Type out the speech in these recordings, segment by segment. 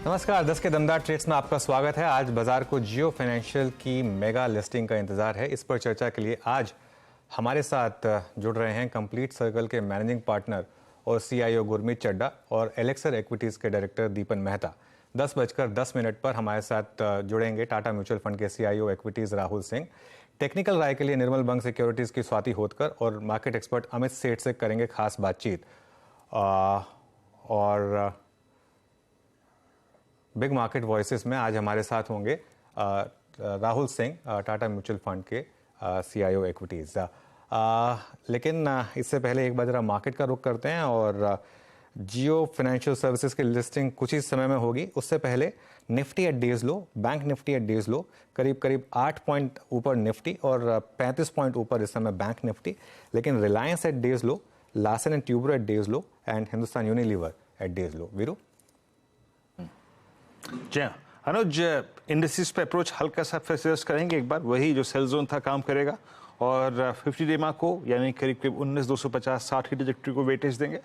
नमस्कार, 10 के दमदार ट्रेड्स में आपका स्वागत है। आज बाजार को जियो फाइनेंशियल की मेगा लिस्टिंग का इंतजार है। इस पर चर्चा के लिए आज हमारे साथ जुड़ रहे हैं कंप्लीट सर्कल के मैनेजिंग पार्टनर और सीआईओ गुरमीत चड्ढा और एलेक्सर इक्विटीज के डायरेक्टर दीपन मेहता। 10:10 पर हमारे साथ जुड़ेंगे टाटा म्यूचुअल फंड के CIO equities Rahul Singh. Technical राय के लिए निर्मल बंग सिक्योरिटीज की स्वाति होतकर और मार्केट एक्सपर्ट अमित सेठ से करेंगे खास बातचीत। और बिग मार्केट वॉइसेस में आज हमारे साथ होंगे राहुल सिंह, टाटा म्यूचुअल फंड के सीआईओ इक्विटीज। लेकिन इससे पहले एक बार जरा मार्केट का रुख करते हैं और जियो फाइनेंशियल सर्विसेज की लिस्टिंग कुछ ही समय में होगी। उससे पहले निफ्टी एट डेज लो, बैंक निफ्टी एट डेज लो, करीब 8 पॉइंट ऊपर निफ्टी और 35 पॉइंट ऊपर इस समय बैंक निफ्टी। लेकिन Reliance at day's low, Larsen and Toubro at day's low and Hindustan Unilever at day's low. Viru ji हाँ अनुज, इंडस्ट्रीज पे अप्रोच हल्का सा फिर सजेस्ट करेंगे एक बार। वही जो सेल जोन था काम करेगा और 50 डे को यानी करीब 19,250-60 की ट्रैजेक्टरी को वेटेज देंगे।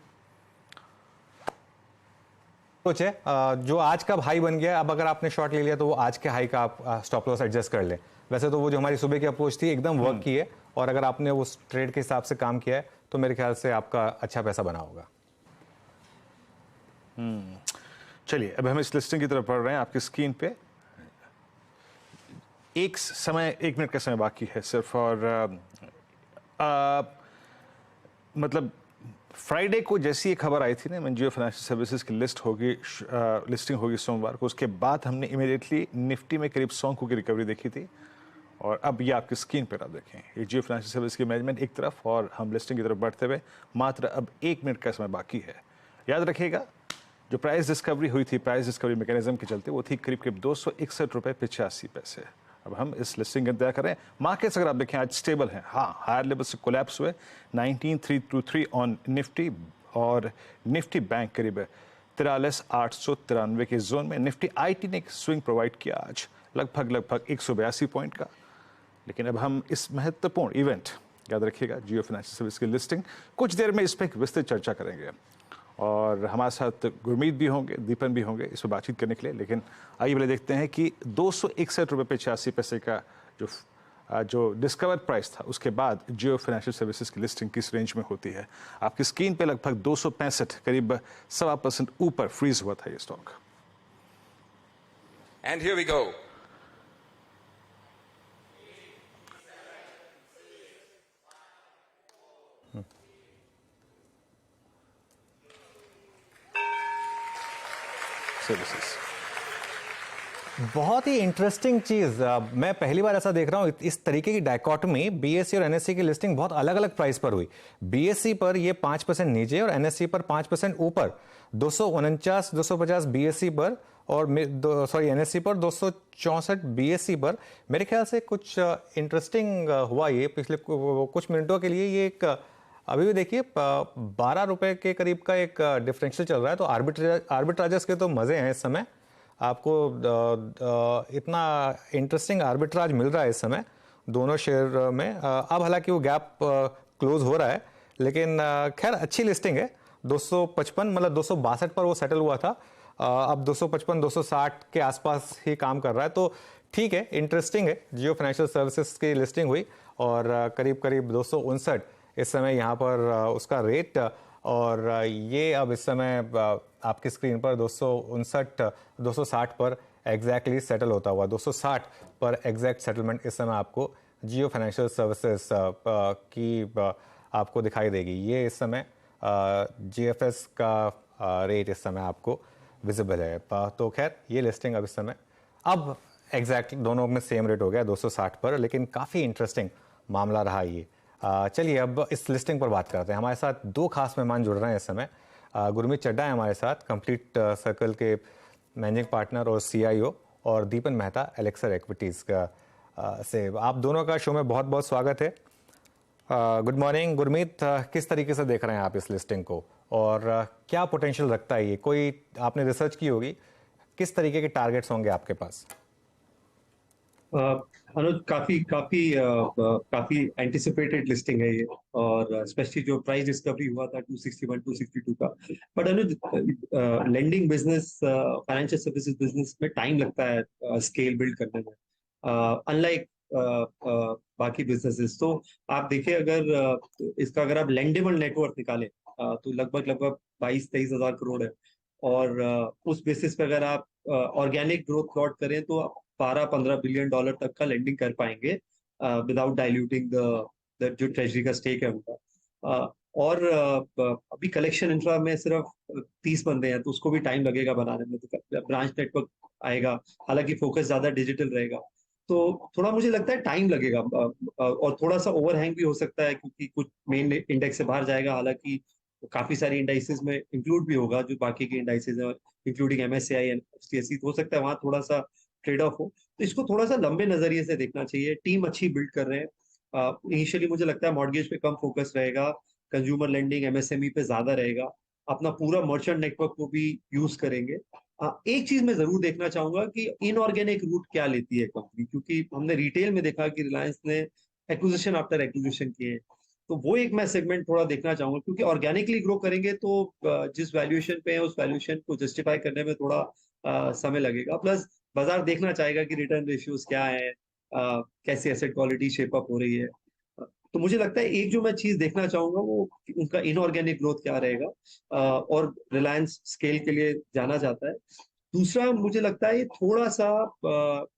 सोच है जो आज का हाई बन गया, अब अगर आपने शॉर्ट ले लिया तो वो आज के हाई का आप स्टॉप लॉस एडजस्ट कर लें। वैसे तो वो जो हमारी सुबह की अप्रोच थी एकदम वर्क की है और अगर आपने उस ट्रेड के हिसाब से काम किया है तो मेरे ख्याल से आपका अच्छा पैसा बना होगा। चलिए अब हम इस लिस्टिंग की तरफ पढ़ रहे हैं आपकी स्क्रीन पे। एक मिनट का समय बाकी है सिर्फ और मतलब फ्राइडे को जैसी ये खबर आई थी ना, जियो फाइनेंशियल सर्विसेज की लिस्टिंग होगी सोमवार को, उसके बाद हमने इमीडिएटली निफ्टी में करीब 100 की रिकवरी देखी थी। और अब ये आपकी स्क्रीन पर आप देखें, ये जियो फाइनेंशियल सर्विस की मैनेजमेंट एक तरफ और हम लिस्टिंग की तरफ बढ़ते हुए मात्र अब 1 मिनट का समय बाकी है। याद रखिएगा जो प्राइस डिस्कवरी हुई थी, प्राइस डिस्कवरी मैकेनिज्म के चलते वो थी करीब 261 रुपये 85 पैसे। अब हम इस लिस्टिंग का इंतजार करें। मार्केट्स अगर आप देखें आज स्टेबल हैं, हाँ हायर लेवल से कोलैप्स हुए 19,323 ऑन निफ्टी और निफ्टी बैंक करीब 43,893 के जोन में। निफ्टी आईटी ने एक स्विंग प्रोवाइड किया आज लगभग 182 पॉइंट का। लेकिन अब हम इस महत्वपूर्ण इवेंट, याद रखिएगा जियो फाइनेंशियल सर्विस की लिस्टिंग, कुछ देर में इस पर विस्तृत चर्चा करेंगे और हमारे साथ गुरमीत भी होंगे, दीपन भी होंगे इस पर बातचीत करने के लिए। लेकिन आइए पहले देखते हैं कि 261 रुपये 85 पैसे का जो डिस्कवर प्राइस था उसके बाद जियो फाइनेंशियल सर्विसेज की लिस्टिंग किस रेंज में होती है। आपकी स्क्रीन पे लगभग 265 करीब 1.25% ऊपर फ्रीज हुआ था ये stock. And here we go. बहुत ही इंटरेस्टिंग चीज, मैं पहली बार ऐसा देख रहा हूं। इस तरीके की डायकोटमी बीएसई और एनएसई की लिस्टिंग बहुत अलग अलग प्राइस पर हुई। बीएसई पर ये 5% नीचे और एनएसई पर 5% ऊपर। 249-250 बीएसई पर और एनएसई पर 264 बीएसई पर। मेरे ख्याल से कुछ इंटरेस्टिंग हुआ ये पिछले कुछ मिनटों के लिए। ये एक अभी भी देखिए 12 रुपए के करीब का एक डिफरेंशियल चल रहा है। तो आर्बिट्राजर्स के तो मजे हैं इस समय। आपको इतना इंटरेस्टिंग आर्बिट्राज मिल रहा है इस समय दोनों शेयर में। अब हालांकि वो गैप क्लोज हो रहा है, लेकिन खैर अच्छी लिस्टिंग है। 255 मतलब 262 पर वो सेटल हुआ था, अब 255-260 के आसपास ही काम कर रहा है। तो ठीक है, इंटरेस्टिंग है। जियो फाइनेंशियल सर्विसेज की लिस्टिंग हुई और करीब 259 इस समय यहाँ पर उसका रेट। और ये अब इस समय आपकी स्क्रीन पर 260 पर एग्जैक्टली सेटल होता हुआ, 260 पर एग्जैक्ट सेटलमेंट इस समय आपको जियो फाइनेंशियल सर्विसेज की आपको दिखाई देगी। ये इस समय जीएफएस का रेट इस समय आपको विजिबल है। तो खैर ये लिस्टिंग अब इस समय अब एग्जैक्ट दोनों में सेम रेट हो गया 260 पर। लेकिन काफ़ी इंटरेस्टिंग मामला रहा ये। चलिए अब इस लिस्टिंग पर बात करते हैं। हमारे साथ दो खास मेहमान जुड़ रहे हैं इस समय। गुरमीत चड्ढा है हमारे साथ, कंप्लीट सर्कल के मैनेजिंग पार्टनर और सीआईओ, और दीपन मेहता एलेक्सर इक्विटीज का से। आप दोनों का शो में बहुत बहुत स्वागत है। गुड मॉर्निंग गुरमीत, किस तरीके से देख रहे हैं आप इस लिस्टिंग को और क्या पोटेंशियल रखता है ये? कोई आपने रिसर्च की होगी, किस तरीके के टारगेट्स होंगे आपके पास? अनुज, काफी काफी काफी एंटिसिपेटेड लिस्टिंग है ये। और स्पेशली जो प्राइस डिस्कवरी हुआ था 261 262 का। But Anuj, lending business, financial services business में टाइम लगता है स्केल बिल्ड करने में, अनलाइक बाकी बिजनेसेस। तो आप देखिए, अगर इसका अगर आप लेंडेबल नेटवर्क निकालें, तो लगभग लगभग 22-23 हजार करोड़ है। और उस बेसिस पे अगर आप ऑर्गेनिक ग्रोथ प्लॉट करें तो 12-15 बिलियन डॉलर तक का लेंडिंग कर पाएंगे विदाउट डाइल्यूटिंग द जो ट्रेजरी का स्टेक है उनका। और अभी कलेक्शन इंफ्रा में सिर्फ 30 बंदे हैं, तो उसको भी टाइम लगेगा बनाने में। तो ब्रांच नेटवर्क आएगा, हालांकि फोकस ज्यादा डिजिटल रहेगा। तो थोड़ा मुझे लगता है टाइम लगेगा, और थोड़ा सा ओवरहैंग भी हो सकता है, क्योंकि कुछ मेन इंडेक्स से बाहर जाएगा। हालांकि काफी सारी इंडाइसेस में इंक्लूड भी होगा जो बाकी के इंडाइसेस हैं, इंक्लूडिंग एमएससीआई एंड एफटीएसई। तो हो सकता है वहां थोड़ा सा ट्रेड ऑफ हो। तो इसको थोड़ा सा लंबे नजरिए से देखना चाहिए। टीम अच्छी बिल्ड कर रहे हैं। इनिशियली मुझे लगता है मॉर्गेज पे कम फोकस रहेगा, कंज्यूमर लेंडिंग एमएसएमई पे ज्यादा रहेगा। अपना पूरा मर्चेंट नेटवर्क को भी यूज करेंगे। एक चीज मैं जरूर देखना चाहूंगा कि इनऑर्गेनिक रूट क्या लेती है कंपनी, क्योंकि हमने रिटेल में देखा कि रिलायंस ने एक्विजिशन आफ्टर एक्विजिशन किए। तो वो एक मैं सेगमेंट थोड़ा देखना चाहूंगा, क्योंकि ऑर्गेनिकली ग्रो करेंगे तो जिस वैल्यूएशन पे है उस वैल्यूएशन को जस्टिफाई करने में थोड़ा समय लगेगा। प्लस बाजार देखना चाहेगा कि रिटर्न रेशियोज क्या है, कैसी एसेट क्वालिटी शेप अप हो रही है। तो मुझे लगता है एक जो मैं चीज देखना चाहूंगा वो उनका इनऑर्गेनिक ग्रोथ क्या रहेगा, और रिलायंस स्केल के लिए जाना जाता है। दूसरा मुझे लगता है ये थोड़ा सा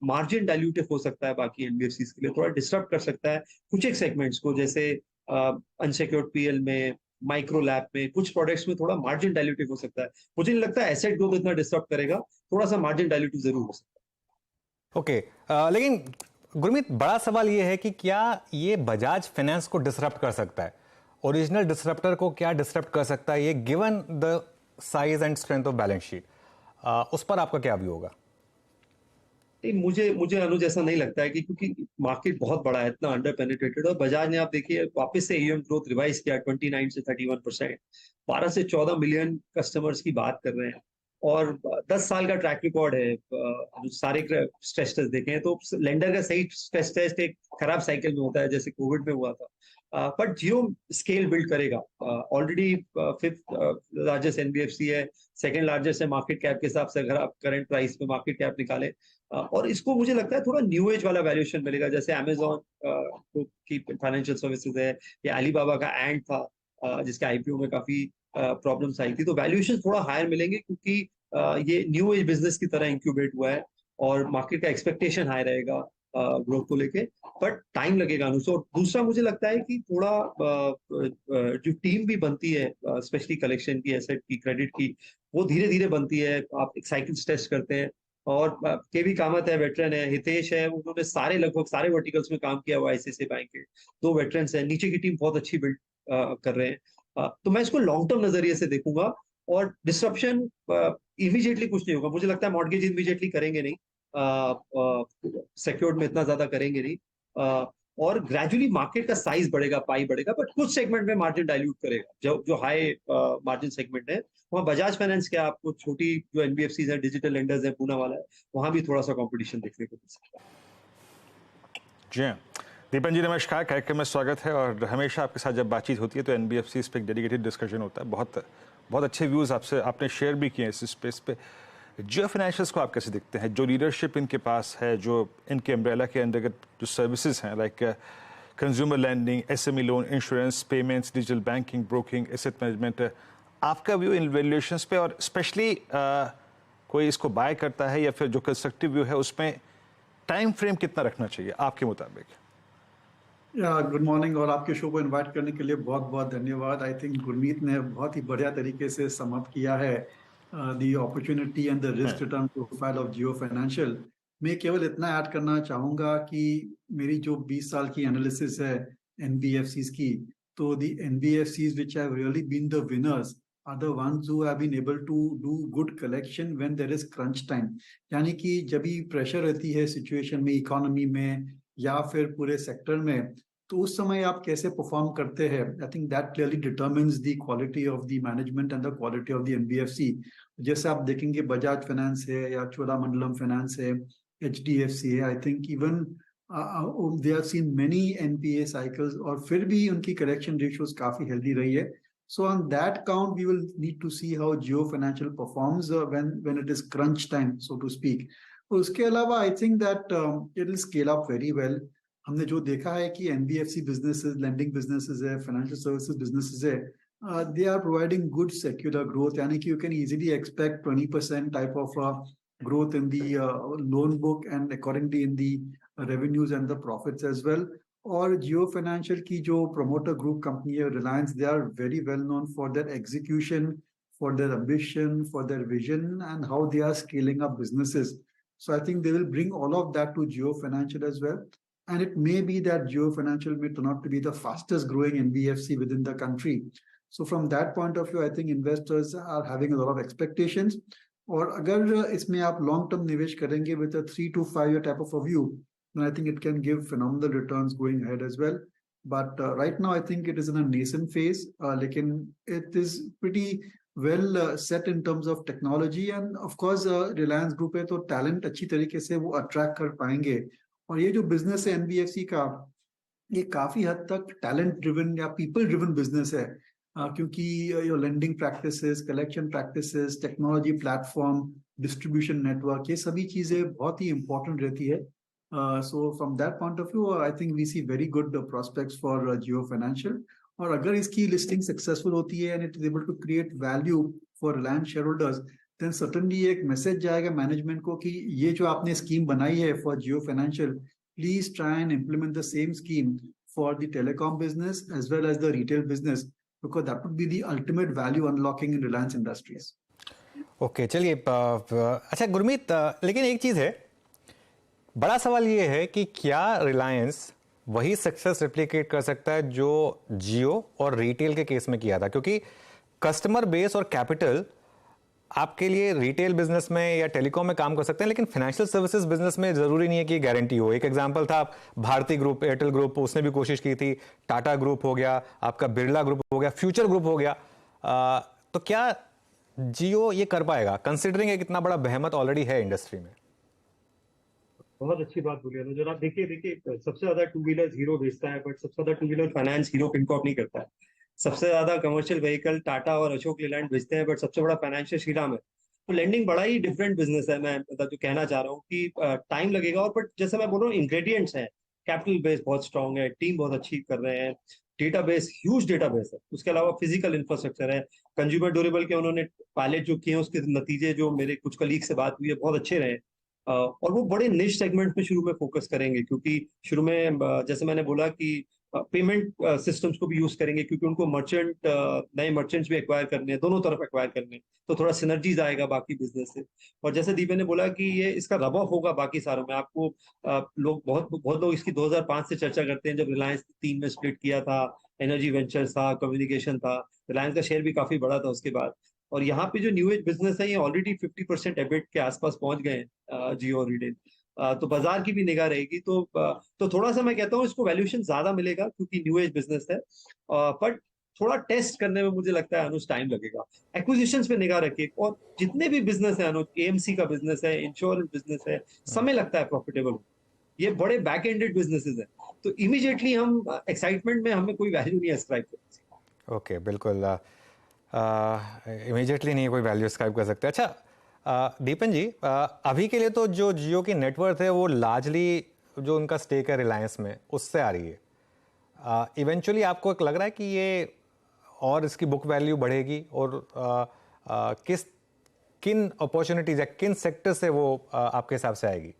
मार्जिन डाइल्यूटिव हो सकता है बाकी एनबीएफसी के लिए, थोड़ा डिस्टर्ब कर सकता है कुछ एक सेगमेंट्स को, जैसे अनसिक्योर्ड पीएल में, माइक्रो लैब में, कुछ प्रोडक्ट्स में थोड़ा मार्जिन डाइल्यूटिव हो सकता है। मुझे नहीं लगता एसेट ग्रोथ इतना डिस्टर्ब करेगा, थोड़ा सा मार्जिन डाइल्यूटिव जरूर हो सकता है। ओके, लेकिन गुरमीत, बड़ा सवाल यह है कि क्या ये बजाज फाइनेंस को डिसरप्ट कर सकता है? ओरिजिनल डिसरप्टर को क्या डिसरप्ट कर सकता है ये, given the size and strength of balance sheet? उस पर आपका क्या व्यू होगा? नहीं, मुझे मुझे अनुज ऐसा नहीं लगता है, कि क्योंकि मार्केट बहुत बड़ा है, इतना अंडर पेनिट्रेटेड। और बजाज ने, आप देखिए, वापस से एयूएम ग्रोथ रिवाइज किया 29 से 31%। 12 से 14 मिलियन कस्टमर्स की बात कर रहे हैं। और 10 साल का ट्रैक रिकॉर्ड है। सारे स्ट्रेस टेस्ट देखे हैं तो लेंडर का सही स्ट्रेस टेस्ट एक खराब साइकिल में होता है, जैसे कोविड में हुआ था। बट जियो स्केल बिल्ड करेगा। ऑलरेडी 5th लार्जेस्ट एनबीएफसी है, सेकंड लार्जेस्ट है मार्केट कैप के हिसाब से, अगर आप करंट प्राइस में मार्केट कैप निकाले। और इसको मुझे लगता है थोड़ा न्यू एज वाला वैल्यूएशन मिलेगा, जैसे अमेजोन की फाइनेंशियल सर्विसेज है, या अलीबाबा का एंड था, जिसके आईपीओ में काफी प्रॉब्लम्स आई थी। तो वैल्यूएशन थोड़ा हायर मिलेंगे, क्योंकि ये न्यू एज बिजनेस की तरह इंक्यूबेट हुआ है, और मार्केट का एक्सपेक्टेशन हाई रहेगा ग्रोथ को लेके। बट टाइम लगेगा अनुसार। दूसरा मुझे लगता है कि थोड़ा जो टीम भी बनती है, स्पेशली कलेक्शन की, एसेट की, क्रेडिट की, वो धीरे धीरे बनती है। आप एक साइकिल्स टेस्ट करते हैं। और के भी कामत है, वेटरन है, हितेश है, उन्होंने लगभग सारे वर्टिकल्स में काम किया हुआ आईसीआईसीआई बैंक के। 2 वेटरन्स है, नीचे की टीम बहुत अच्छी बिल्ड कर रहे हैं। तो मैं इसको लॉन्ग टर्म नजरिए से देखूंगा। और डिस्ट्रप्शन इमीडिएटली कुछ नहीं होगा, मुझे लगता है मॉर्गेज इमीडिएटली करेंगे नहीं, सिक्योर्ड में इतना ज्यादा करेंगे नहीं। और ग्रेजुअली मार्केट का साइज बढ़ेगा, पाई बढ़ेगा, बट कुछ सेगमेंट में मार्जिन डाइल्यूट करेगा। जो जो हाई मार्जिन सेगमेंट है, वहाँ बजाज फाइनेंस के आपको छोटी जो एनबीएफसी है, डिजिटल लेंडर्स है, पूना वाला है, वहां भी थोड़ा सा कंपटीशन देखने को मिल सकता है। जी हाँ, दीपन जी नमस्कार, कार्यक्रम में स्वागत है। और हमेशा आपके साथ जब बातचीत होती है तो एनबीएफसी इस पर एक डेडिकेटेड डिस्कशन होता है। बहुत बहुत अच्छे व्यूज़ आपने शेयर भी किए इस स्पेस पे। जियो फाइनेंशियल्स को आप कैसे देखते हैं? जो लीडरशिप इनके पास है, जो इनके अम्ब्रेला के अंतर्गत जो सर्विसेज हैं, like consumer lending, SME loan, insurance, payments, digital banking, broking, asset management, आपका व्यू इन वैल्यूएशंस पे? और स्पेशली कोई इसको बाय करता है या फिर जो कंस्ट्रक्टिव व्यू है उसमें टाइम फ्रेम कितना रखना चाहिए आपके मुताबिक? गुड मॉर्निंग, और आपके शो को इनवाइट करने के लिए बहुत बहुत धन्यवाद। आई थिंक गुरमीत ने बहुत ही बढ़िया तरीके से समअप किया है the opportunity and the risk return profile of Jio financial. मैं केवल इतना ऐड करना चाहूंगा कि मेरी जो 20 साल की एनालिसिस है एनबीएफसीज की, तो the NBFCs which have really been the winners are the ones who have been able to do good collection when there is crunch time। यानी कि जब भी प्रेशर रहती है सिचुएशन में, इकोनॉमी में या फिर पूरे सेक्टर में, तो उस समय आप कैसे परफॉर्म करते हैं, I think that clearly determines the quality of the management and the quality of the NBFC. जैसे आप देखेंगे बजाज फाइनेंस है या चोलामंडलम फाइनेंस है HDFC है. I think even they have seen many NPA cycles और फिर भी उनकी correction ratios काफी healthy रही है. So on that count, we will need to see how Jio Financial performs when it is crunch time, so to speak. उसके अलावा I think that it will scale up very well. हमने जो देखा है कि NBFC businesses, lending businesses है, financial services businesses है, they are providing good secular growth. यानी कि you can easily expect 20% type of growth in the loan book and accordingly in the revenues and the profits as well. और जियो financial की जो promoter group company है Reliance, they are very well known for their execution, for their ambition, for their vision and how they are scaling up businesses. So I think they will bring all of that to Jio Financial as well. And it may be that Jio Financial may turn out to be the fastest growing NBFC within the country. So from that point of view, I think investors are having a lot of expectations. और अगर इसमें आप long term निवेश करेंगे with a 3 to 5 year type of a view, then I think it can give phenomenal returns going ahead as well. But right now, I think it is in a nascent phase. लेकिन it is pretty well set in terms of technology and of course Reliance Group है तो talent अच्छी तरीके से वो attract कर पाएंगे. और ये जो business है NBFC का, ये काफी हद तक talent driven या people driven business है. क्योंकि your lending practices, collection practices, technology platform, distribution network, ये सभी चीजें बहुत ही important रहती है. So from that point of view, I think we see very good prospects for Jio Financial. और अगर इसकी listing successful होती है and it is able to create value for Reliance shareholders, then certainly एक message जाएगा management को कि ये जो आपने scheme बनाई है for Jio Financial, please try and implement the same scheme for the telecom business as well as the retail business, because that would be the ultimate value unlocking in Reliance Industries. Okay चलिए अच्छा गुरमीत, लेकिन एक चीज़ है, बड़ा सवाल ये है कि क्या रिलायंस वही सक्सेस रेप्लिकेट कर सकता है जो जियो और रिटेल के केस में किया था? क्योंकि कस्टमर बेस और कैपिटल आपके लिए रिटेल बिजनेस में या टेलीकॉम में काम कर सकते हैं, लेकिन फाइनेंशियल सर्विसेज बिजनेस में जरूरी नहीं है कि गारंटी हो. एक एग्जांपल था भारती ग्रुप, एयरटेल ग्रुप, उसने भी कोशिश की थी, टाटा ग्रुप हो गया, आपका बिरला ग्रुप हो गया, फ्यूचर ग्रुप हो गया. तो क्या जियो ये कर पाएगा कंसिडरिंग कितना बड़ा बेहमत ऑलरेडी है इंडस्ट्री में? बहुत अच्छी बात बोली अनुज. आप देखिए सबसे ज्यादा टू व्हीलर हीरो बेचता है, बट सबसे ज्यादा two wheeler finance hero Fincorp नहीं करता है. सबसे ज्यादा कमर्शियल व्हीकल टाटा और अशोक लेलैंड बेचते हैं, बट सबसे बड़ा फाइनेंशियल श्रीराम है. तो लेंडिंग बड़ा ही डिफरेंट बिजनेस है. मैं मतलब जो कहना चाह रहा हूँ कि टाइम लगेगा, और बट जैसे मैं बोल रहा हूँ इंग्रेडिएंट्स हैं, कैपिटल बेस बहुत स्ट्रांग है, टीम बहुत अच्छी कर रहे हैं, डेटाबेस ह्यूज डेटाबेस है, उसके अलावा फिजिकल इंफ्रास्ट्रक्चर है, कंज्यूमर ड्यूरेबल के उन्होंने पायलट जो किए उसके नतीजे जो मेरे कुछ कलीग से बात हुई है बहुत अच्छे रहे. और वो बड़े निश सेगमेंट में शुरू में फोकस करेंगे, क्योंकि शुरू में जैसे मैंने बोला कि पेमेंट सिस्टम्स को भी यूज करेंगे, क्योंकि उनको नए मर्चेंट्स भी एक्वायर करने हैं, दोनों तरफ एक्वायर करने हैं, तो थोड़ा सिनर्जीज आएगा बाकी बिजनेस से. और जैसे दीपे ने बोला कि ये इसका रब ऑफ होगा बाकी सारों में. आपको लोग बहुत लोग इसकी 2005 से चर्चा करते हैं, जब रिलायंस 3 में स्प्लिट किया था, एनर्जी वेंचर्स था, कम्युनिकेशन था, रिलायंस का शेयर भी काफी बड़ा था उसके बाद. और यहाँ पे जो न्यू एज बिजनेस है ये ऑलरेडी 50% एबिट के आसपास पहुंच गए हैं, जियो और रिटेल. तो बाजार की भी निगाह रहेगी. तो थोड़ा सा मैं कहता हूँ इसको वैल्यूएशन ज्यादा मिलेगा क्योंकि न्यू एज बिजनेस है, बट थोड़ा टेस्ट करने में मुझे लगता है अनुज टाइम लगेगा. एक्विजिशंस पे निगाह रखिए, और जितने भी बिजनेस है अनुज, एएमसी का बिजनेस है, इंश्योरेंस बिजनेस है, समय लगता है प्रॉफिटेबल. ये बड़े बैक एंडेड बिजनेसेस हैं, तो इमीडिएटली हम एक्साइटमेंट में हमें कोई वैल्यू नहीं एस्क्राइब करते. ओके बिल्कुल, इमीडिएटली नहीं कोई वैल्यू एस्क्राइब कर सकते. अच्छा दीपन जी, अभी के लिए तो जो जियो की नेटवर्थ है वो लार्जली जो उनका स्टेक है रिलायंस में उससे आ रही है. इवेंचुअली आपको एक लग रहा है कि ये और इसकी बुक वैल्यू बढ़ेगी, और किन अपॉर्चुनिटीज या किन सेक्टर से वो आपके हिसाब से आएगी?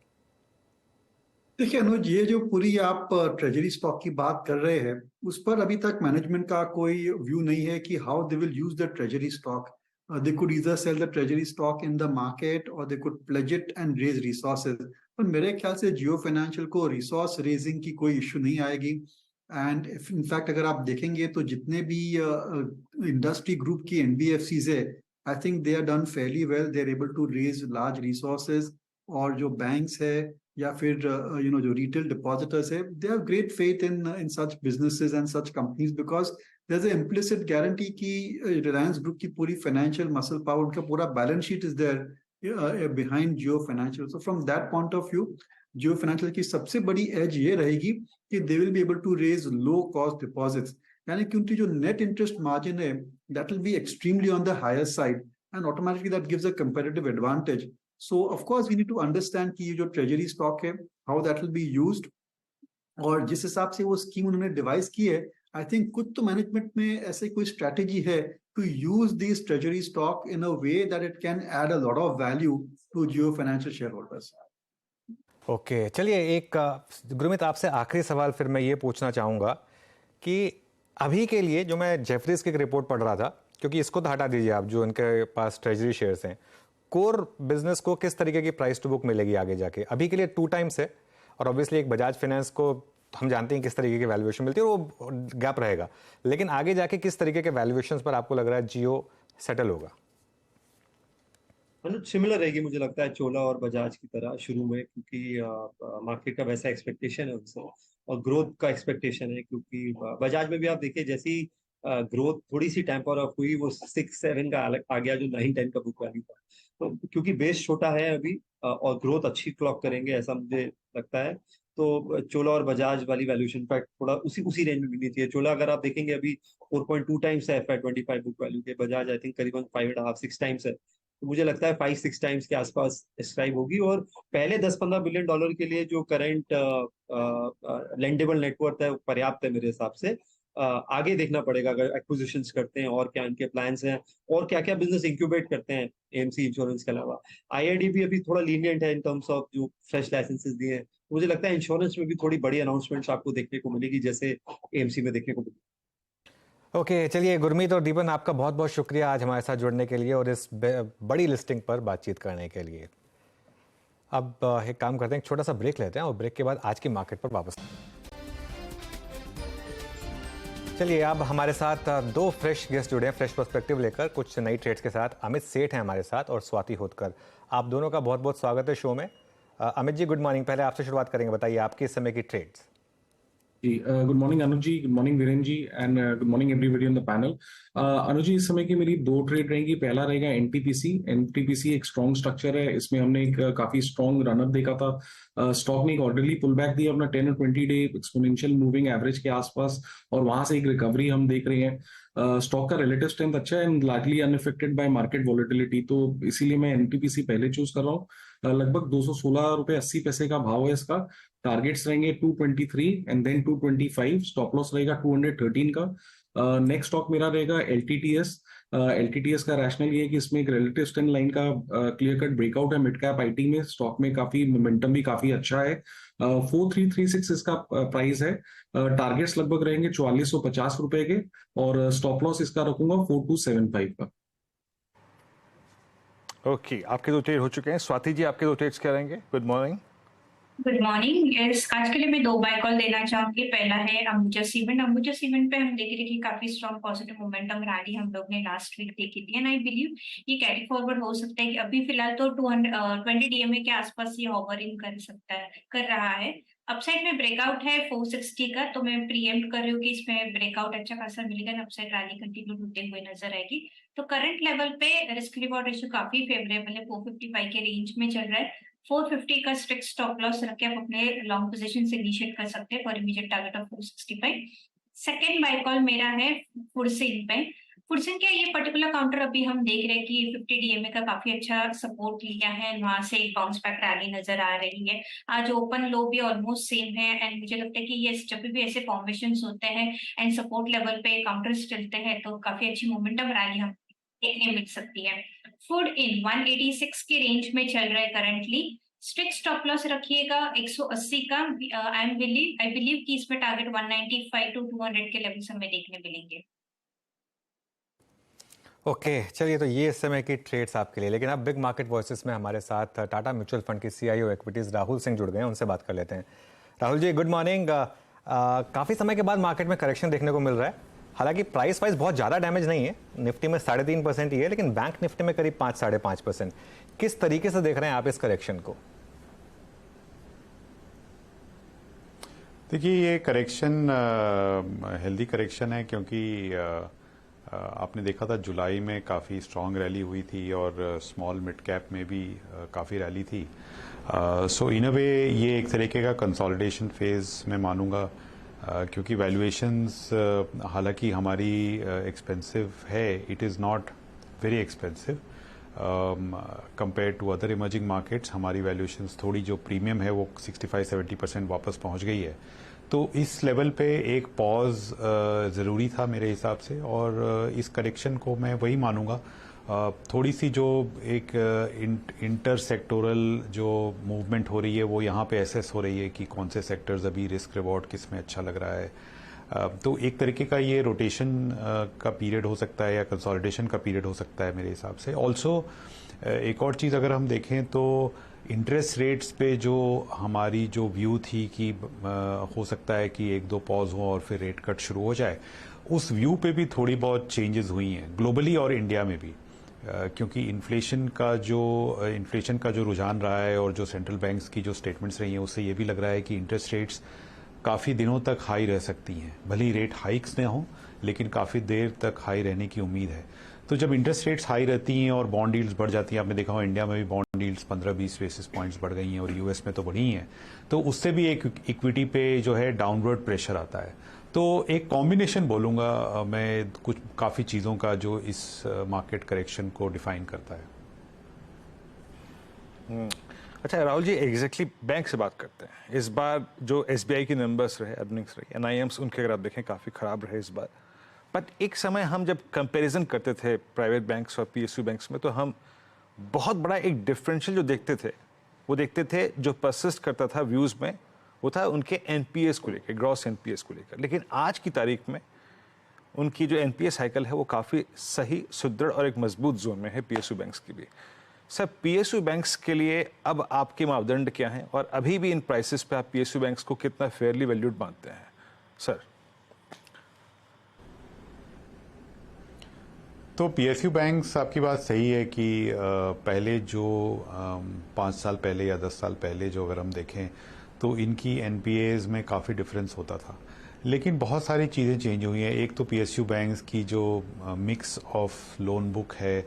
देखिए अनुज, ये जो पूरी आप ट्रेजरी स्टॉक की बात कर रहे हैं, उस पर अभी तक मैनेजमेंट का कोई व्यू नहीं है कि how they will use the treasury stock. They could either sell the treasury stock in the market or they could pledge it and raise resources. पर मेरे ख्याल से जियो फाइनेंशियल को रिसोर्स रेजिंग की कोई इशू नहीं आएगी. एंड इनफैक्ट अगर आप देखेंगे तो जितने भी इंडस्ट्री ग्रुप की एनबीएफसीज है, I think they are done fairly well. They are able to raise large resources. और जो बैंक्स है या फिर जो रिटेल डिपॉजिटर्स है, they have great faith in such businesses and such companies, because there's an implicit guarantee कि Reliance group की पूरी फाइनेंशियल मसल पावर, उनका पूरा balance sheet is there, behind Jio Financial. So from that point of view, Jio Financial की सबसे बड़ी edge ये रहेगी कि they will be able to raise low cost deposits. यानी कि उनकी जो net interest margin है, that will be extremely on the higher side, and automatically that gives a competitive advantage. So of course we need to understand कि ये जो treasury stock है, how that will be used, और जिस हिसाब से वो स्कीम उन्होंने डिवाइस की है, आई थिंक कुछ तो मैनेजमेंट में ऐसे कोई स्ट्रेटेजी है to use this treasury stock in a way that it can add a lot of value to Jio Financial share holders. Okay, चलिए एक गुरमीत आपसे आखिरी सवाल फिर मैं ये पूछना चाहूँगा कि अभी के लिए जो मैं जेफरीज की एक रिपोर्ट पढ़ रहा था, क्योंकि इसको तो हटा दीजिए आप, जो उनके पास ट्रेजरी शेयर्स हैं, कोर बिजनेस को किस तरीके की प्राइस टू बुक मिलेगी आगे जाके? अभी के लिए 2 टाइम्स है, और ऑब्वियसली एक बजाज फाइनेंस को हम जानते हैं किस तरीके की वैल्यूएशन मिलती है, और वो गैप रहेगा, लेकिन आगे जाके किस तरीके के वैल्यूएशंस पर आपको लग रहा है जियो सेटल होगा? मतलब सिमिलर रहेगी मुझे लगता है चोला और बजाज की तरह शुरू में, क्योंकि मार्केट का वैसा एक्सपेक्टेशन है उनसे, और ग्रोथ का एक्सपेक्टेशन है, क्योंकि बजाज में भी आप देखिए जैसी ग्रोथ थोड़ी सी टेम्पर ऑफ हुई, वो 6-7 का आ गया जो 9-10 का बुक वैल्यू था। तो क्योंकि बेस छोटा है अभी, और ग्रोथ अच्छी क्लॉक करेंगे ऐसा मुझे लगता है, तो चोला और बजाज वाली वैल्यूएशन पैक्ट थोड़ा उसी रेंज में मिलनी चाहिए। चोला अगर आप देखेंगे अभी 4.2 टाइम्स है FY25 बुक वैल्यू के, बजाज आई थिंक करीबन 5.5-6 टाइम्स है। तो मुझे लगता है 5-6 टाइम्स के आसपास स्ट्राइक होगी, और पहले $10-15 बिलियन के लिए जो करंट लेंडेबल नेटवर्थ है पर्याप्त है मेरे हिसाब से। आगे देखना पड़ेगा अगर एक्विजिशंस करते हैं और क्या इनके प्लान्स हैं, और क्या क्या बिजनेस इंक्यूबेट करते हैं एएमसी इंश्योरेंस के अलावा। आईआईडीबी अभी थोड़ा लीनियंट है इन टर्म्स ऑफ जो फ्रेश लाइसेंसेस दिए हैं। मुझे लगता है इंश्योरेंस में भी थोड़ी बड़ी अनाउंसमेंट्स आपको देखने को मिलेगी, जैसे एएमसी में देखने को मिली। ओके, चलिए गुरमीत और दीपन, आपका बहुत बहुत शुक्रिया आज हमारे साथ जुड़ने के लिए और इस बड़ी लिस्टिंग पर बातचीत करने के लिए। अब एक काम करते हैं, एक छोटा सा ब्रेक लेते हैं और ब्रेक के बाद आज की मार्केट पर वापस। चलिए, अब हमारे साथ 2 फ्रेश गेस्ट जुड़े हैं, फ्रेश पर्सपेक्टिव लेकर कुछ नई ट्रेड्स के साथ। अमित सेठ हैं हमारे साथ और स्वाति होतकर। आप दोनों का बहुत बहुत स्वागत है शो में। Amit ji, good morning. पहले आपसे शुरुआत करेंगे, बताइए आपके इस समय की ट्रेड्स। जी, good morning Anuj ji, good morning Viren ji, and good morning everybody on the panel. Anuj ji, इस समय की मेरी 2 ट्रेड रहेंगी। पहला रहेगा एनटीपीसी एक स्ट्रॉन्ग स्ट्रक्चर है, इसमें हमने एक काफी स्ट्रॉन्ग रनअप देखा था। स्टॉक ने एक ऑर्डरली पुल बैक दिया अपना 10 और 20 डे एक्सपोनेंशियल मूविंग एवरेज के आसपास, और वहां से एक रिकवरी हम देख रहे हैं। स्टॉक का रिलेटिव स्ट्रेंथ अच्छा है and largely unaffected bye market volatility, तो इसीलिए मैं एनटीपीसी पहले चूज कर रहा हूँ। लगभग 216 रुपए 80 पैसे का भाव है इसका। टारगेट्स रहेंगे 223 एंड देन 225, स्टॉप लॉस रहेगा 213 का। नेक्स्ट स्टॉक मेरा रहेगा एलटीटीएस का रैशनल ये है कि इसमें एक रिलेटिव स्ट्रेंथ लाइन का क्लियर कट ब्रेकआउट है मिड कैप आईटी में। स्टॉक में काफी मोमेंटम भी काफी अच्छा है। 4336 इसका प्राइस है। टारगेट्स लगभग रहेंगे 4450 रुपए के, और स्टॉप लॉस इसका रखूंगा 4275 का। ओके, आपके 2 ट्रेड हो चुके हैं। स्वाति जी, आपके 2 ट्रेड्स क्या रहेंगे? Good morning. Good morning. आज के लिए मैं 2 बाय कॉल देना चाहूंगी। पहला है अंबुजा सीमेंट पे हम देख रहे कि काफी स्ट्रॉन्ग पॉजिटिव मोमेंटम रैली हम लोग ने लास्ट वीक देखी थी, एंड आई बिलीव ये कैरी फॉरवर्ड हो सकता है कि अभी फिलहाल तो 220 डीएमए के आसपास ये होवरिंग कर रहा है। अपसाइड में ब्रेकआउट है 460 का, तो मैं प्रीएम्प्ट कर रही हूँ कि इसमें ब्रेकआउट अच्छा खासा मिलेगा, अपसाइड रैली कंटिन्यू होते हुए नजर आएगी। तो करंट लेवल पे रिस्क रिवॉर्ड रेशियो काफी फेवरेबल है, 455 के रेंज में चल रहा है। 450 का स्ट्रिक्ट स्टॉप लॉस रख के आप अपने लॉन्ग पोजीशन से इनिशिएट कर सकते हैं for immediate target of 465। Second by call मेरा है फुडसिन पे। फुडसिन का ये पर्टिकुलर काउंटर अभी हम देख रहे हैं कि 50 डीएमए का काफी अच्छा सपोर्ट लिया है, वहां से एक बाउंस बैक रैली नजर आ रही है। आज ओपन लो भी ऑलमोस्ट सेम है, एंड मुझे लगता है कि ये जब भी ऐसे फॉर्मेशन होते हैं एंड सपोर्ट लेवल पे काउंटर्स चलते हैं तो काफी अच्छी मोमेंटम रैली हम देखने मिल सकती है। फूड इन 186 के रेंज में चल रहा है करंटली। स्ट्रिक्ट स्टॉप लॉस रखिएगा 180 का। आई बिलीव कि इसमें टारगेट 195 to 200 के लेवल्स हमें देखने मिलेंगे। ओके, चलिए, तो ये इस समय की ट्रेड्स आपके लिए। लेकिन अब बिग मार्केट वॉइसेस में हमारे साथ टाटा म्यूचुअल फंड के सीईओ इक्विटीज राहुल सिंह जुड़ गए हैं, उनसे बात कर लेते हैं। Rahul ji, good morning. काफ़ी समय के बाद मार्केट में करेक्शन देखने को मिल रहा है। हालांकि प्राइस वाइज बहुत ज़्यादा डैमेज नहीं है, निफ्टी में 3.5% ही है, लेकिन बैंक निफ्टी में करीब 5-5.5%। किस तरीके से देख रहे हैं आप इस करेक्शन को? देखिए, ये करेक्शन हेल्दी करेक्शन है, क्योंकि आपने देखा था जुलाई में काफ़ी स्ट्रॉन्ग रैली हुई थी और स्मॉल मिड कैप में भी काफ़ी रैली थी। सो इन अ वे ये एक तरीके का कंसोलिडेशन फेज़ मैं मानूंगा, क्योंकि वैल्यूएशंस हालांकि हमारी एक्सपेंसिव है, it is not very expensive compare to other emerging markets. हमारी वैल्यूएशंस थोड़ी जो प्रीमियम है वो 65-70% वापस पहुंच गई है। तो इस लेवल पे एक पॉज ज़रूरी था मेरे हिसाब से, और इस करेक्शन को मैं वही मानूंगा। थोड़ी सी जो एक इंटर सेक्टोरल जो मूवमेंट हो रही है वो यहाँ पे एसेस हो रही है कि कौन से सेक्टर्स अभी रिस्क रिवॉर्ड किस में अच्छा लग रहा है। तो एक तरीके का ये रोटेशन का पीरियड हो सकता है या कंसोलिडेशन का पीरियड हो सकता है मेरे हिसाब से। ऑल्सो एक और चीज़ अगर हम देखें तो इंटरेस्ट रेट्स पे जो हमारी जो व्यू थी कि हो सकता है कि एक दो पॉज हो और फिर रेट कट शुरू हो जाए, उस व्यू पे भी थोड़ी बहुत चेंजेस हुई हैं ग्लोबली और इंडिया में भी, क्योंकि इन्फ्लेशन का जो रुझान रहा है और जो सेंट्रल बैंक्स की जो स्टेटमेंट्स रही हैं उससे ये भी लग रहा है कि इंटरेस्ट रेट्स काफ़ी दिनों तक हाई रह सकती हैं। भले ही रेट हाइक्स न हों लेकिन काफ़ी देर तक हाई रहने की उम्मीद है। तो जब इंटरेस्ट रेट्स हाई रहती हैं और बॉन्ड यील्ड्स बढ़ जाती हैं, आपने देखा हो इंडिया में भी बॉन्ड यील्ड्स 15-20 बेसिस पॉइंट्स बढ़ गई हैं और यूएस में तो बढ़ी हैं, तो उससे भी एक इक्विटी पे जो है डाउनवर्ड प्रेशर आता है। तो एक कॉम्बिनेशन बोलूँगा मैं कुछ काफ़ी चीज़ों का जो इस मार्केट करेक्शन को डिफाइन करता है। अच्छा राहुल जी, एग्जैक्टली बैंक से बात करते हैं। इस बार जो एसबीआई की नंबर्स रहे, अर्निंग्स रही, एनआईएम्स उनके अगर आप देखें काफ़ी ख़राब रहे इस बार। बट एक समय हम जब कंपैरिजन करते थे प्राइवेट बैंक्स और पीएसयू बैंक्स में, तो हम बहुत बड़ा एक डिफरेंशियल जो देखते थे, वो देखते थे जो परसिस्ट करता था व्यूज़ में, वो था उनके एनपीएस को लेकर, ग्रॉस एनपीएस को लेकर। लेकिन आज की तारीख में उनकी जो एनपीएस साइकिल है वो काफ़ी सही, सुदृढ़ और एक मजबूत जोन में है पीएसयू बैंक्स की भी। सर, पीएसयू बैंक्स के लिए अब आपके मापदंड क्या हैं, और अभी भी इन प्राइसेस पे आप पीएसयू बैंक्स को कितना फेयरली वैल्यूड मानते हैं सर? तो पीएसयू बैंक्स, आपकी बात सही है कि पहले जो 5 साल पहले या 10 साल पहले जो अगर हम देखें तो इनकी एनपीएज में काफ़ी डिफरेंस होता था, लेकिन बहुत सारी चीज़ें चेंज हुई हैं। एक तो पीएसयू बैंक्स की जो मिक्स ऑफ लोन बुक है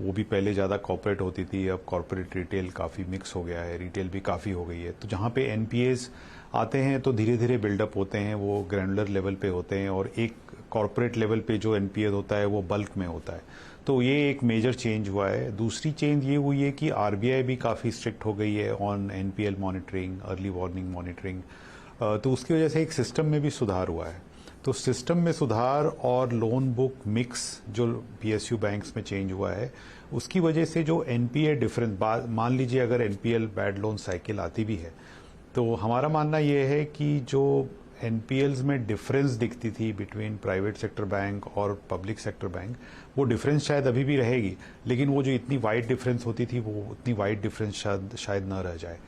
वो भी पहले ज़्यादा कॉर्पोरेट होती थी, अब कॉर्पोरेट रिटेल काफ़ी मिक्स हो गया है, रिटेल भी काफ़ी हो गई है। तो जहाँ पे एनपीएज आते हैं तो धीरे धीरे बिल्डअप होते हैं, वो ग्रैनुलर लेवल पे होते हैं, और एक कॉर्पोरेट लेवल पे जो एनपीएज होता है वो बल्क में होता है। तो ये एक मेजर चेंज हुआ है। दूसरी चेंज ये हुई है कि आरबीआई भी काफ़ी स्ट्रिक्ट हो गई है on NPL monitoring, early warning monitoring. तो उसकी वजह से एक सिस्टम में भी सुधार हुआ है। तो सिस्टम में सुधार और लोन बुक मिक्स जो पीएसयू बैंक्स में चेंज हुआ है, उसकी वजह से जो एनपीए डिफरेंस, मान लीजिए अगर एनपीएल बैड लोन साइकिल आती भी है, तो हमारा मानना ये है कि जो एनपीएल्स में डिफरेंस दिखती थी बिटवीन प्राइवेट सेक्टर बैंक और पब्लिक सेक्टर बैंक, वो डिफरेंस शायद अभी भी रहेगी, लेकिन वो जो इतनी वाइड डिफरेंस होती थी वो उतनी वाइड डिफरेंस शायद न रह जाए।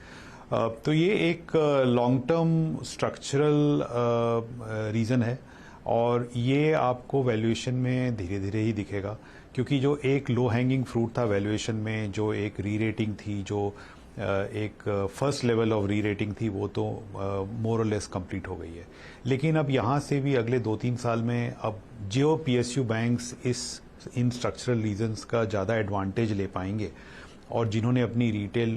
तो ये एक लॉन्ग टर्म स्ट्रक्चरल रीज़न है, और ये आपको वैल्यूएशन में धीरे धीरे ही दिखेगा, क्योंकि जो एक लो हैंगिंग फ्रूट था वैल्यूएशन में, जो एक री रेटिंग थी, जो एक फर्स्ट लेवल ऑफ री रेटिंग थी, वो तो मोर और लेस कंप्लीट हो गई है। लेकिन अब यहाँ से भी अगले 2-3 साल में अब जो PSU banks in structural reasons का ज़्यादा एडवांटेज ले पाएंगे, और जिन्होंने अपनी रिटेल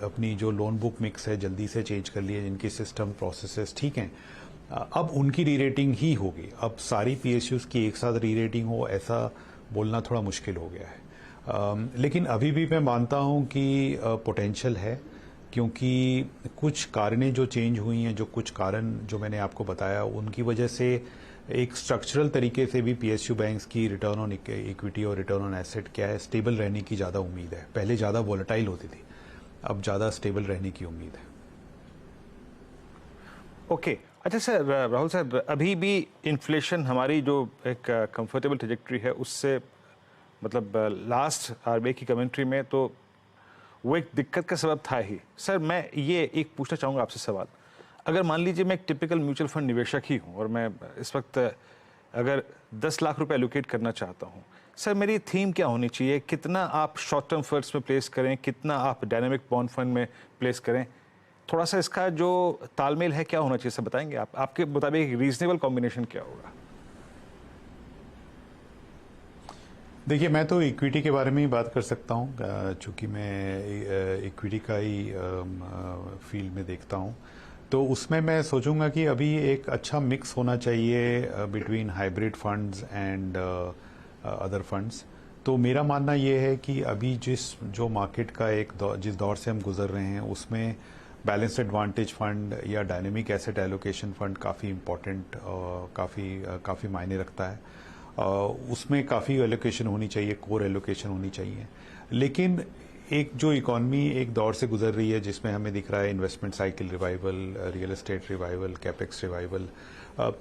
अपनी जो लोन बुक मिक्स है जल्दी से चेंज कर लिए, जिनकी सिस्टम प्रोसेसेस ठीक हैं, अब उनकी री रेटिंग ही होगी। अब सारी पीएसयूज की एक साथ री रेटिंग हो, ऐसा बोलना थोड़ा मुश्किल हो गया है। लेकिन अभी भी मैं मानता हूं कि पोटेंशियल है, क्योंकि कुछ कारणें जो चेंज हुई हैं, जो कुछ कारण जो मैंने आपको बताया, उनकी वजह से एक स्ट्रक्चरल तरीके से भी पीएसयू बैंक्स की रिटर्न ऑन इक्विटी और रिटर्न ऑन एसेट क्या है, स्टेबल रहने की ज़्यादा उम्मीद है। पहले ज़्यादा वॉलेटाइल होती थी, अब ज़्यादा स्टेबल रहने की उम्मीद है। ओके अच्छा सर, राहुल सर, अभी भी इन्फ्लेशन हमारी जो एक कंफर्टेबल ट्रेजेक्ट्री है उससे, मतलब लास्ट आरबीआई की कमेंट्री में तो वो एक दिक्कत का सबब था ही। सर, मैं ये एक पूछना चाहूँगा आपसे सवाल, अगर मान लीजिए मैं एक टिपिकल म्यूचुअल फंड निवेशक ही हूँ और मैं इस वक्त अगर 10 लाख रुपए एलोकेट करना चाहता हूँ, सर मेरी थीम क्या होनी चाहिए? कितना आप शॉर्ट टर्म फंड्स में प्लेस करें, कितना आप डायनेमिक बॉन्ड फंड में प्लेस करें? थोड़ा सा इसका जो तालमेल है क्या होना चाहिए, सर बताएंगे आप? आपके मुताबिक रीजनेबल कॉम्बिनेशन क्या होगा? देखिए, मैं तो इक्विटी के बारे में ही बात कर सकता हूँ, चूंकि मैं इक्विटी का ही फील्ड में देखता हूँ। तो उसमें मैं सोचूंगा कि अभी एक अच्छा मिक्स होना चाहिए between hybrid funds and other funds. तो मेरा मानना ये है कि अभी जो मार्केट का जिस दौर से हम गुजर रहे हैं उसमें बैलेंस्ड एडवांटेज फंड या डायनेमिक एसेट एलोकेशन फंड काफ़ी इम्पोर्टेंट काफ़ी मायने रखता है। उसमें काफ़ी एलोकेशन होनी चाहिए, कोर एलोकेशन होनी चाहिए। लेकिन एक जो इकॉनमी एक दौर से गुजर रही है जिसमें हमें दिख रहा है investment cycle revival, real estate revival, capex revival,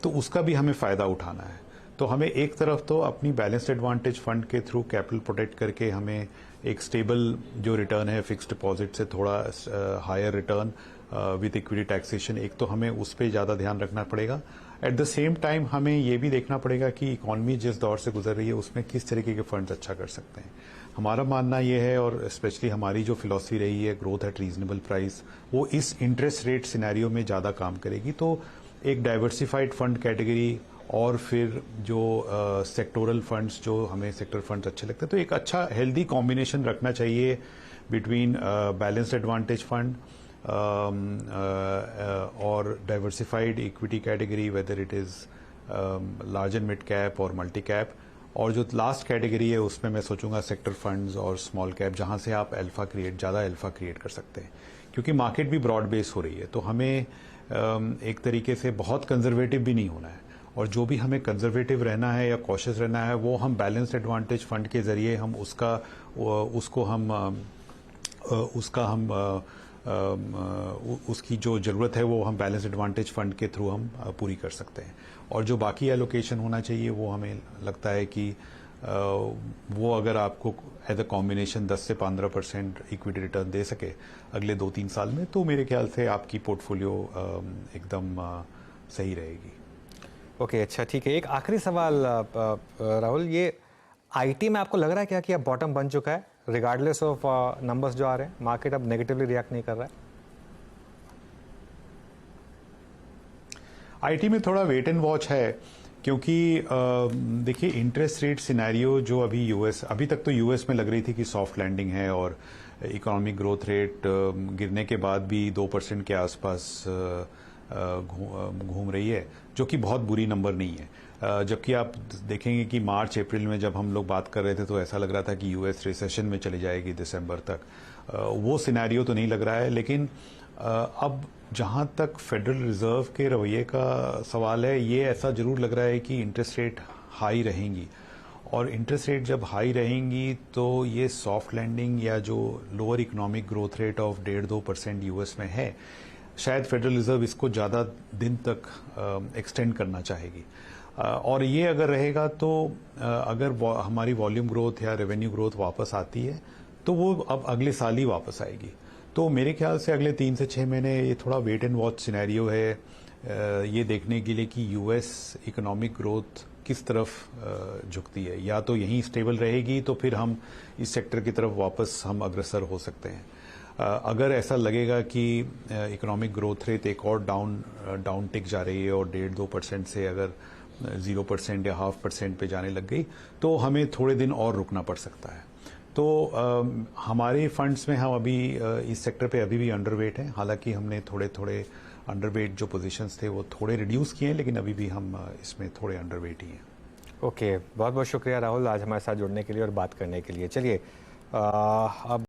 तो उसका भी हमें फ़ायदा उठाना है। तो हमें एक तरफ तो अपनी बैलेंस्ड एडवांटेज फंड के थ्रू कैपिटल प्रोटेक्ट करके हमें एक स्टेबल जो रिटर्न है फिक्स्ड डिपॉजिट से थोड़ा higher return with equity taxation, एक तो हमें उस पर ज़्यादा ध्यान रखना पड़ेगा। एट द सेम टाइम हमें ये भी देखना पड़ेगा कि इकॉनमी जिस दौर से गुजर रही है उसमें किस तरीके के फंड्स अच्छा कर सकते हैं। हमारा मानना ये है, और स्पेशली हमारी जो फिलॉसफी रही है ग्रोथ एट रीजनेबल प्राइस, वो इस इंटरेस्ट रेट सिनेरियो में ज़्यादा काम करेगी। तो एक डाइवर्सिफाइड फंड कैटेगरी और फिर जो सेक्टोरल फंड्स, जो हमें सेक्टर फंड्स अच्छे लगते हैं, तो एक अच्छा हेल्दी कॉम्बिनेशन रखना चाहिए बिटवीन बैलेंस्ड एडवांटेज फंड और diversified equity category, whether it is large and mid cap और मल्टी कैप। और जो लास्ट कैटेगरी है उसमें मैं सोचूंगा सेक्टर फंड्स और स्मॉल कैप, जहां से आप ज़्यादा अल्फा क्रिएट कर सकते हैं, क्योंकि मार्केट भी ब्रॉड बेस हो रही है। तो हमें एक तरीके से बहुत कंजर्वेटिव भी नहीं होना है, और जो भी हमें कंजर्वेटिव रहना है या कॉशियस रहना है वो हम बैलेंस्ड एडवांटेज फंड के जरिए हम उसकी जो ज़रूरत है वो हम बैलेंस एडवांटेज फंड के थ्रू हम पूरी कर सकते हैं। और जो बाकी एलोकेशन होना चाहिए वो हमें लगता है कि वो अगर आपको एज अ कॉम्बिनेशन 10 से 15% इक्विटी रिटर्न दे सके अगले 2-3 साल में, तो मेरे ख्याल से आपकी पोर्टफोलियो एकदम सही रहेगी। ओके, अच्छा, ठीक है। एक आखिरी सवाल राहुल, ये आईटी में आपको लग रहा है क्या कि अब बॉटम बन चुका है, रिगार्डलेस ऑफ नंबर्स जो आ रहे हैं, मार्केट अब नेगेटिवली रिएक्ट नहीं कर रहा है? आईटी में थोड़ा वेट एंड वॉच है, क्योंकि देखिए इंटरेस्ट रेट सिनेरियो जो अभी तक तो यूएस में लग रही थी कि सॉफ्ट लैंडिंग है, और इकोनॉमिक ग्रोथ रेट गिरने के बाद भी 2% के आसपास घूम रही है, जो कि बहुत बुरी नंबर नहीं है। जबकि आप देखेंगे कि मार्च अप्रैल में जब हम लोग बात कर रहे थे तो ऐसा लग रहा था कि यूएस रिसेशन में चली जाएगी दिसंबर तक। वो सिनेरियो तो नहीं लग रहा है, लेकिन अब जहां तक फेडरल रिजर्व के रवैये का सवाल है, ये ऐसा जरूर लग रहा है कि इंटरेस्ट रेट हाई रहेंगी, और इंटरेस्ट रेट जब हाई रहेंगी तो ये सॉफ्ट लैंडिंग या जो lower economic growth rate of 1.5-2% US में है, शायद फेडरल रिजर्व इसको ज़्यादा दिन तक एक्सटेंड करना चाहेगी। और ये अगर रहेगा तो अगर हमारी वॉल्यूम ग्रोथ या रेवेन्यू ग्रोथ वापस आती है तो वो अब अगले साल ही वापस आएगी। तो मेरे ख्याल से अगले 3 से 6 महीने ये थोड़ा वेट एंड वॉच सिनेरियो है, ये देखने के लिए कि यूएस इकोनॉमिक ग्रोथ किस तरफ झुकती है। या तो यहीं स्टेबल रहेगी तो फिर हम इस सेक्टर की तरफ वापस हम अग्रसर हो सकते हैं। अगर ऐसा लगेगा कि इकोनॉमिक ग्रोथ रेट एक और डाउन टिक जा रही है और 1.5-2% से अगर 0% या 0.5% पे जाने लग गई, तो हमें थोड़े दिन और रुकना पड़ सकता है। तो हमारे फंड्स में हम अभी इस सेक्टर पे अभी भी अंडरवेट हैं। हालांकि हमने थोड़े अंडरवेट जो पोजीशंस थे वो थोड़े रिड्यूस किए हैं, लेकिन अभी भी हम इसमें थोड़े अंडरवेट ही हैं। ओके, बहुत बहुत शुक्रिया राहुल आज हमारे साथ जुड़ने के लिए और बात करने के लिए। चलिए अब